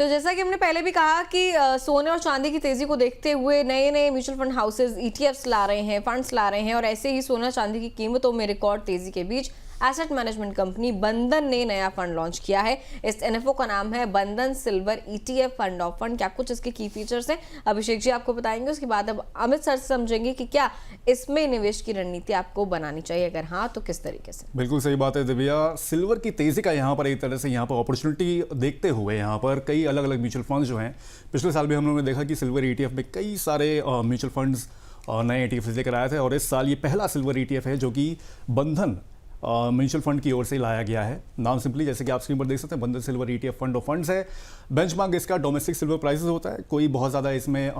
तो जैसा कि हमने पहले भी कहा कि सोने और चांदी की तेजी को देखते हुए नए नए म्यूचुअल फंड हाउसेज ईटीएफ्स ला रहे हैं, फंड्स ला रहे हैं, और ऐसे ही सोना चांदी की कीमतों में रिकॉर्ड तेजी के बीच एसेट मैनेजमेंट कंपनी बंधन ने नया फंड लॉन्च किया है। इस एनएफओ का नाम है बंधन silver ETF fund of fund. क्या कुछ इसके की फीचर्स हैं, अभिषेक जी आपको बताएंगे। उसके बाद अब अमित सर से समझेंगे कि क्या इसमें निवेश की रणनीति आपको बनानी चाहिए, अगर हाँ तो किस तरीके से। बिल्कुल सही बात है दिव्या। सिल्वर की तेजी का यहाँ पर एक तरह से यहाँ पर अपॉर्चुनिटी देखते हुए यहाँ पर कई अलग अलग म्यूचुअल फंड्स जो हैं, पिछले साल भी हम लोगों ने देखा कि सिल्वर ईटीएफ में कई सारे म्यूचुअल फंड्स नए ईटीएफ लेकर आए थे, और इस साल ये पहला सिल्वर ईटीएफ है जो कि बंधन म्यूचुअल फंड की ओर से लाया गया है। नाम सिंपली जैसे कि आप स्क्रीन पर देख सकते हैं, बंधन silver ETF fund of funds है। बेंचमार्क इसका डोमेस्टिक सिल्वर प्राइसेस होता है। कोई बहुत ज़्यादा इसमें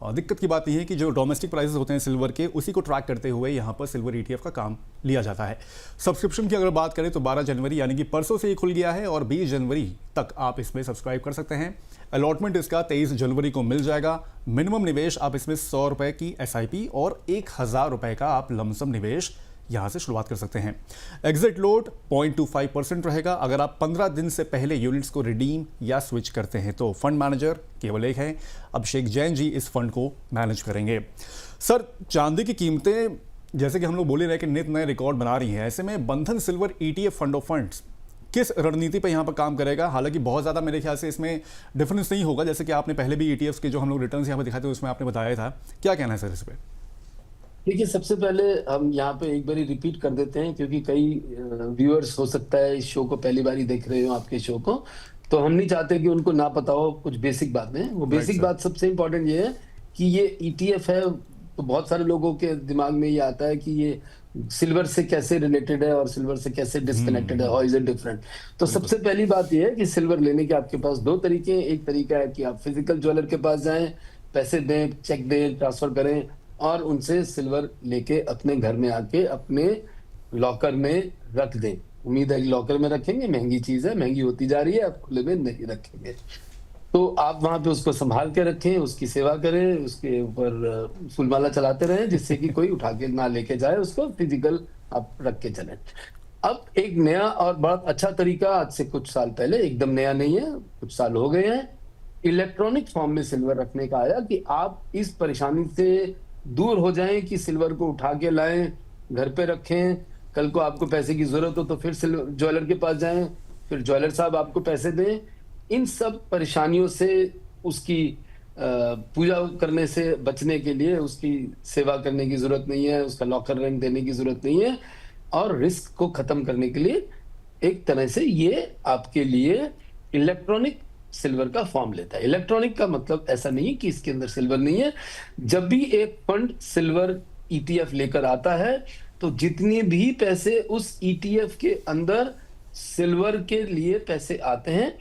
दिक्कत की बात यह है कि जो डोमेस्टिक प्राइसेस होते हैं सिल्वर के, उसी को ट्रैक करते हुए यहाँ पर सिल्वर ईटीएफ का काम लिया जाता है। सब्सक्रिप्शन की अगर बात करें तो 12 जनवरी यानी कि परसों से ही खुल गया है, और 20 जनवरी तक आप इसमें सब्सक्राइब कर सकते हैं। अलॉटमेंट इसका 23 जनवरी को मिल जाएगा। मिनिमम निवेश आप इसमें 100 रुपये की एसआईपी और 1000 रुपये का आप लमसम निवेश यहाँ से शुरुआत कर सकते हैं। एग्जिट लोड 0.25% रहेगा अगर आप 15 दिन से पहले यूनिट्स को रिडीम या स्विच करते हैं तो। फंड मैनेजर केवल एक है, अभिषेक जैन जी इस फंड को मैनेज करेंगे। सर, चांदी की कीमतें जैसे कि हम लोग बोले रहे कि नित नए रिकॉर्ड बना रही हैं, ऐसे में बंधन silver ETF fund of funds किस रणनीति पर यहाँ पर काम करेगा? हालांकि बहुत ज़्यादा मेरे ख्याल से इसमें डिफरेंस नहीं होगा, जैसे कि आपने पहले भी ईटीएफ्स के जो हम लोग रिटर्न्स यहाँ पर दिखाए थे उसमें आपने बताया था। क्या कहना है सर इस पर? देखिए, सबसे पहले हम यहाँ पे एक बारी रिपीट कर देते हैं, क्योंकि कई व्यूअर्स हो सकता है इस शो को पहली बार ही देख रहे हो, आपके शो को, तो हम नहीं चाहते कि उनको ना पता हो कुछ बेसिक बातें। वो बेसिक बात सबसे इंपॉर्टेंट ये है कि ये ईटीएफ है, तो बहुत सारे लोगों के दिमाग में ये आता है कि ये सिल्वर से कैसे रिलेटेड है और सिल्वर से कैसे डिस्कनेक्टेड है, हाउ इज इट डिफरेंट। तो सबसे पहली बात ये है कि सिल्वर लेने के आपके पास दो तरीके हैं। एक तरीका है कि आप फिजिकल ज्वेलर के पास जाएं, पैसे दें, चेक दें, ट्रांसफर करें और उनसे सिल्वर लेके अपने घर में आके अपने लॉकर में रख दें। उम्मीद है कि लॉकर में रखेंगे, महंगी चीज है, महंगी होती जा रही है, आप खुले में नहीं रखेंगे। तो आप वहां पे उसको संभाल के रखें, उसकी सेवा करें, उसके ऊपर फूलमाला चलाते रहें, जिससे कि कोई उठा के ना लेके जाए, उसको फिजिकल आप रख के चलें। अब एक नया और बड़ा अच्छा तरीका आज से कुछ साल पहले, एकदम नया नहीं है, कुछ साल हो गए हैं, इलेक्ट्रॉनिक फॉर्म में सिल्वर रखने का आया कि आप इस परेशानी से दूर हो जाएं कि सिल्वर को उठा के लाएं, घर पे रखें, कल को आपको पैसे की जरूरत हो तो फिर सिल्वर ज्वेलर के पास जाएं, फिर ज्वेलर साहब आपको पैसे दें। इन सब परेशानियों से, उसकी पूजा करने से बचने के लिए उसकी सेवा करने की जरूरत नहीं है, उसका लॉकर रंग देने की जरूरत नहीं है, और रिस्क को खत्म करने के लिए एक तरह से ये आपके लिए इलेक्ट्रॉनिक सिल्वर का फॉर्म लेता है। इलेक्ट्रॉनिक का मतलब ऐसा नहीं है कि इसके अंदर सिल्वर नहीं है। जब भी एक फंड सिल्वर ईटीएफ लेकर आता है तो जितने भी पैसे उस ईटीएफ के अंदर सिल्वर के लिए पैसे आते हैं,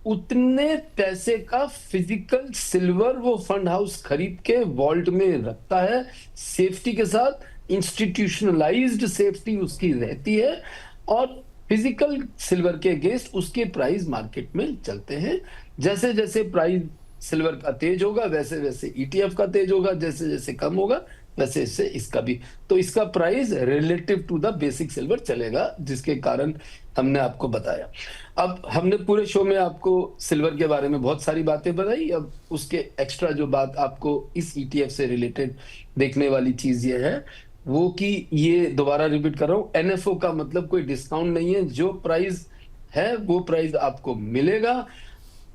उतने पैसे का फिजिकल सिल्वर वो फंड हाउस खरीद के वॉल्ट में रखता है, सेफ्टी के साथ, इंस्टीट्यूशनलाइज्ड सेफ्टी उसकी रहती है, और फिजिकल सिल्वर के अगेंस्ट उसके प्राइस मार्केट में चलते हैं। जैसे जैसे प्राइस सिल्वर का तेज होगा वैसे वैसे ईटीएफ का तेज होगा, जैसे जैसे कम होगा वैसे वैसे इसका भी। तो इसका price relative to the basic silver चलेगा, जिसके कारण हमने आपको बताया। अब हमने पूरे शो में आपको सिल्वर के बारे में बहुत सारी बातें बताई। अब उसके एक्स्ट्रा जो बात आपको इस ईटीएफ से रिलेटेड देखने वाली चीज ये है वो कि ये दोबारा रिपीट कर रहा हूं, एनएफओ का मतलब कोई डिस्काउंट नहीं है। जो प्राइस है वो प्राइस आपको मिलेगा।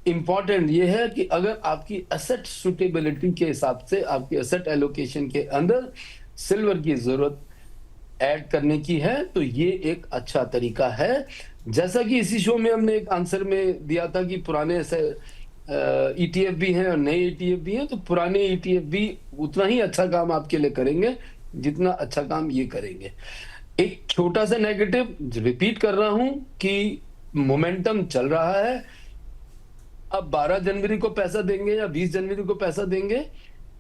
इंपॉर्टेंट ये है कि अगर आपकी एसेट सुटेबिलिटी के हिसाब से, आपकी एसेट एलोकेशन के अंदर सिल्वर की जरूरत ऐड करने की है तो ये एक अच्छा तरीका है। जैसा कि इसी शो में हमने एक आंसर में दिया था कि पुराने ऐसे ईटीएफ भी हैं और नए ईटीएफ भी हैं, तो पुराने ईटीएफ भी उतना ही अच्छा काम आपके लिए करेंगे जितना अच्छा काम ये करेंगे। एक छोटा सा नेगेटिव रिपीट कर रहा हूं कि मोमेंटम चल रहा है। अब 12 जनवरी को पैसा देंगे या 20 जनवरी को पैसा देंगे,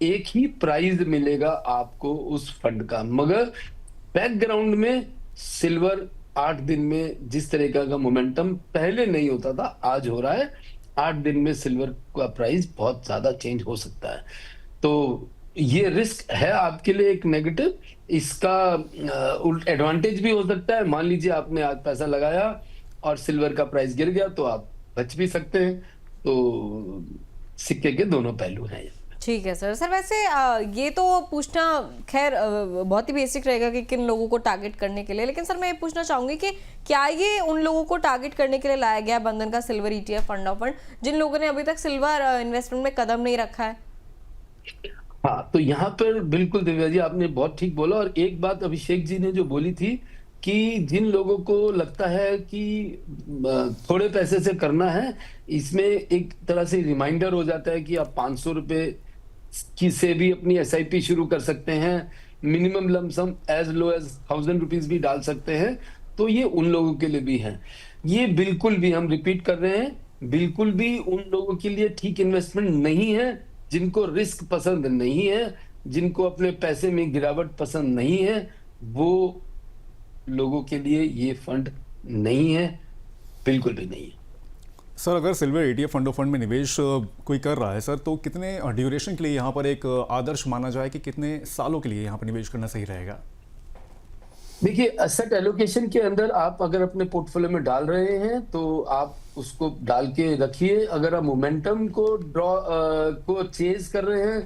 एक ही प्राइस मिलेगा आपको उस फंड का, मगर बैकग्राउंड में सिल्वर 8 दिन में जिस तरीके का मोमेंटम पहले नहीं होता था आज हो रहा है। 8 दिन में सिल्वर का प्राइस बहुत ज्यादा चेंज हो सकता है। तो ये रिस्क है आपके लिए एक नेगेटिव। इसका उल्ट एडवांटेज भी हो सकता है। मान लीजिए आपने आज पैसा लगाया और सिल्वर का प्राइस गिर गया तो आप बच भी सकते हैं। तो सिक्के के दोनों पहलू हैं। ठीक है सर। सर वैसे ये तो पूछना खैर बहुत ही बेसिक रहेगा कि किन लोगों को टारगेट करने के लिए, लेकिन सर मैं ये पूछना चाहूंगी कि क्या ये उन लोगों को टारगेट करने के लिए लाया गया है बंधन का silver ETF fund of fund जिन लोगों ने अभी तक सिल्वर इन्वेस्टमेंट में कदम नहीं रखा है? हाँ, तो यहाँ पर बिल्कुल दिव्या जी आपने बहुत ठीक बोला। और एक बात अभिषेक जी ने जो बोली थी कि जिन लोगों को लगता है कि थोड़े पैसे से करना है, इसमें एक तरह से रिमाइंडर हो जाता है कि आप 500 रुपए की से भी अपनी एसआईपी शुरू कर सकते हैं, minimum lump sum as low as 1000 rupees भी डाल सकते हैं। तो ये उन लोगों के लिए भी है। ये बिल्कुल भी, हम रिपीट कर रहे हैं, बिल्कुल भी उन लोगों के लिए ठीक इन्वेस्टमेंट नहीं है जिनको रिस्क पसंद नहीं है, जिनको अपने पैसे में गिरावट पसंद नहीं है। वो लोगों के लिए ये फंड नहीं है, बिल्कुल भी नहीं है। सर अगर silver ETF fund of fund में निवेश कोई कर रहा है सर, तो कितने ड्यूरेशन के लिए यहाँ पर एक आदर्श माना जाए कि कितने सालों के लिए यहाँ पर निवेश करना सही रहेगा? देखिए, एसेट एलोकेशन के अंदर आप अगर अपने पोर्टफोलियो में डाल रहे हैं तो आप उसको डाल के रखिए। अगर आप मोमेंटम को चेज कर रहे हैं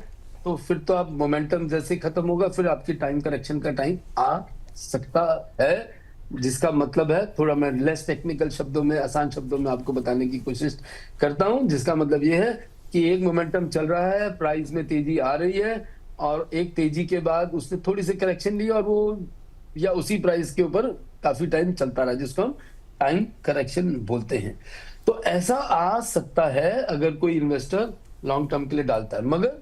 तो फिर तो आप मोमेंटम जैसे खत्म होगा फिर आपकी टाइम करेक्शन का टाइम आ सकता है। जिसका मतलब है, थोड़ा मैं लेस टेक्निकल शब्दों में, आसान शब्दों में आपको बताने की कोशिश करता हूं। जिसका मतलब ये है कि एक मोमेंटम चल रहा है, प्राइस में तेजी आ रही है और एक तेजी के बाद उसने थोड़ी सी करेक्शन ली और वो या उसी प्राइस के ऊपर काफी टाइम चलता रहा, जिसको हम टाइम करेक्शन बोलते हैं। तो ऐसा आ सकता है अगर कोई इन्वेस्टर लॉन्ग टर्म के लिए डालता है। मगर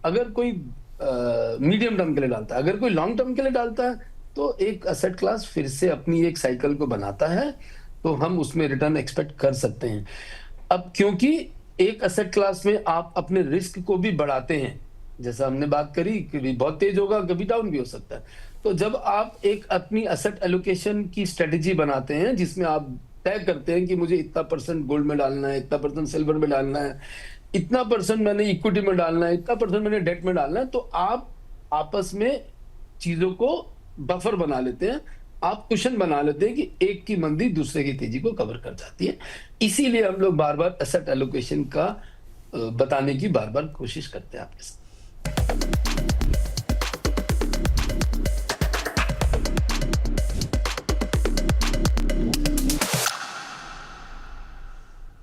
अगर कोई मीडियम टर्म के लिए डालता है, अगर कोई लॉन्ग टर्म के लिए डालता है, तो एक एसेट क्लास फिर से अपनी एक साइकिल को बनाता है, तो हम उसमें रिटर्न एक्सपेक्ट कर सकते हैं। अब क्योंकि एक एसेट क्लास में आप अपने रिस्क को भी बढ़ाते हैं, जैसा हमने बात करी, कभी बहुत तेज होगा, कभी डाउन भी हो सकता है। तो जब आप एक अपनी एसेट एलोकेशन की स्ट्रेटेजी बनाते हैं जिसमें आप तय करते हैं कि मुझे इतना परसेंट गोल्ड में डालना है, इतना परसेंट सिल्वर में डालना है, इतना परसेंट मैंने इक्विटी में डालना है, इतना परसेंट मैंने डेट में डालना है, तो आप आपस में चीजों को बफर बना लेते हैं, आप कुशन बना लेते हैं कि एक की मंदी दूसरे की तेजी को कवर कर जाती है। इसीलिए हम लोग बार बार एसेट एलोकेशन का बताने की बार बार कोशिश करते हैं आपके साथ।